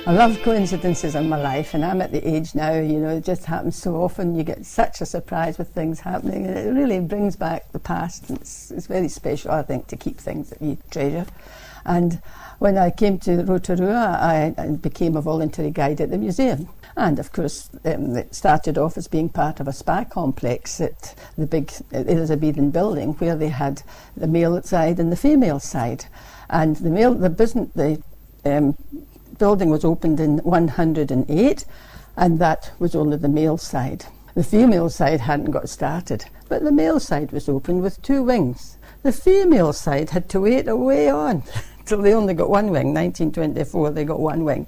I love coincidences in my life, and I'm at the age now, you know, it just happens so often. You get such a surprise with things happening, and it really brings back the past. It's very special, I think, to keep things that you treasure. And when I came to Rotorua, I became a voluntary guide at the museum. And of course, it started off as being part of a spa complex at the big Elizabethan building, where they had the male side and the female side. And the building was opened in 108, and that was only the male side. The female side hadn't got started, but the male side was opened with 2 wings. The female side had to wait way on till they only got 1 wing. 1924 they got 1 wing.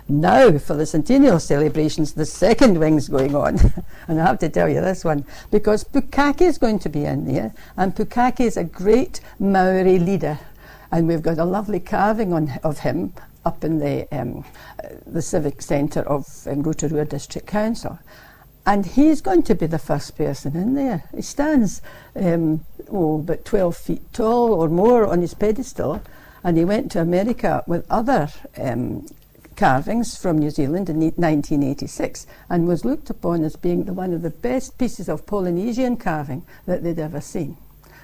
Now for the centennial celebrations the 2nd wing's going on. And I have to tell you this one, because Pukaki is going to be in there, and Pukaki is a great Maori leader, and we've got a lovely carving of him up in the Civic Centre of Rotorua District Council. And he's going to be the first person in there. He stands about 12 feet tall or more on his pedestal, and he went to America with other carvings from New Zealand in 1986 and was looked upon as being one of the best pieces of Polynesian carving that they'd ever seen.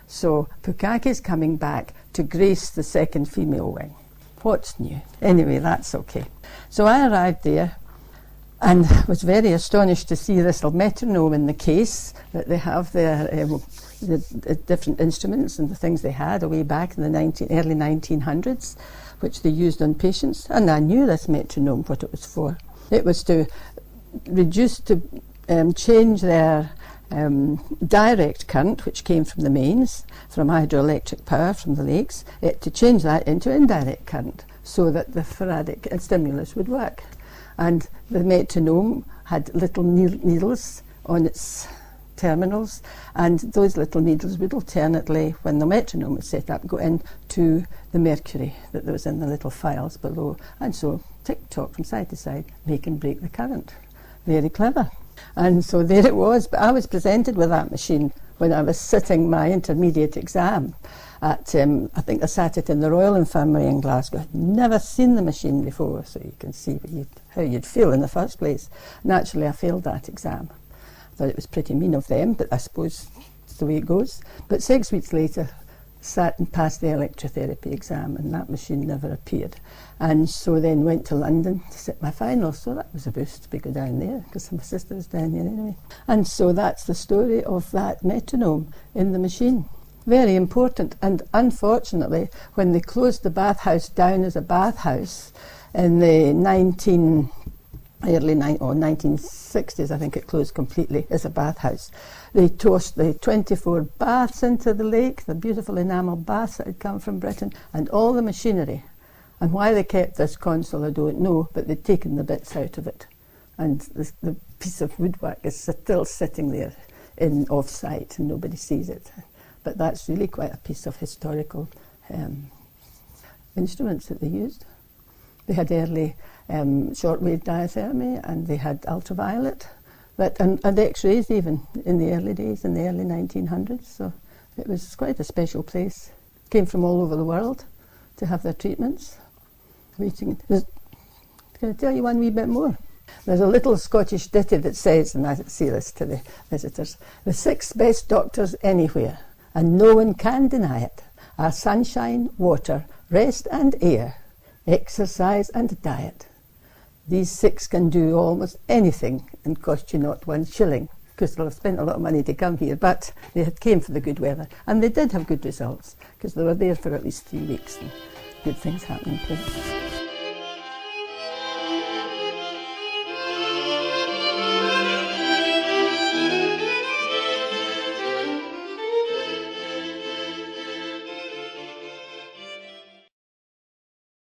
So Pukaki is coming back to grace the 2nd female wing. What's new? Anyway, that's okay. So I arrived there and was very astonished to see this little metronome in the case that they have there, the different instruments and the things they had away back in the early 1900s, which they used on patients. And I knew this metronome, what it was for. It was to change their direct current, which came from the mains, from hydroelectric power from the lakes, to change that into indirect current so that the faradic stimulus would work. And the metronome had little needles on its terminals, and those little needles would alternately, when the metronome was set up, go into the mercury that was in the little files below, and so tick-tock from side to side, make and break the current. Very clever. And so there it was, but I was presented with that machine when I was sitting my intermediate exam at, I think I sat it in the Royal Infirmary in Glasgow. I'd never seen the machine before, so you can see how you'd feel in the first place. Naturally, I failed that exam. I thought it was pretty mean of them, but I suppose it's the way it goes. But 6 weeks later, sat and passed the electrotherapy exam, and that machine never appeared. And so then went to London to sit my final, so that was a boost to go down there, because my sister was down there anyway. And so that's the story of that metronome in the machine. Very important, and unfortunately, when they closed the bathhouse down as a bathhouse in the 1960s, I think it closed completely as a bathhouse. They tossed the 24 baths into the lake, the beautiful enamel baths that had come from Britain, and all the machinery. And why they kept this console, I don't know, but they'd taken the bits out of it. And the piece of woodwork is still sitting there off-site, and nobody sees it. But that's really quite a piece of historical instruments that they used. They had early shortwave diathermy, and they had ultraviolet, and X-rays even in the early days, in the early 1900s. So it was quite a special place. Came from all over the world to have their treatments. Can I tell you one wee bit more? There's a little Scottish ditty that says, and I say this to the visitors, the 6 best doctors anywhere, and no one can deny it, are sunshine, water, rest and air, exercise and diet. These 6 can do almost anything and cost you not 1 shilling, because they'll have spent a lot of money to come here, but they came for the good weather, and they did have good results, because they were there for at least 3 weeks, and good things happening to them.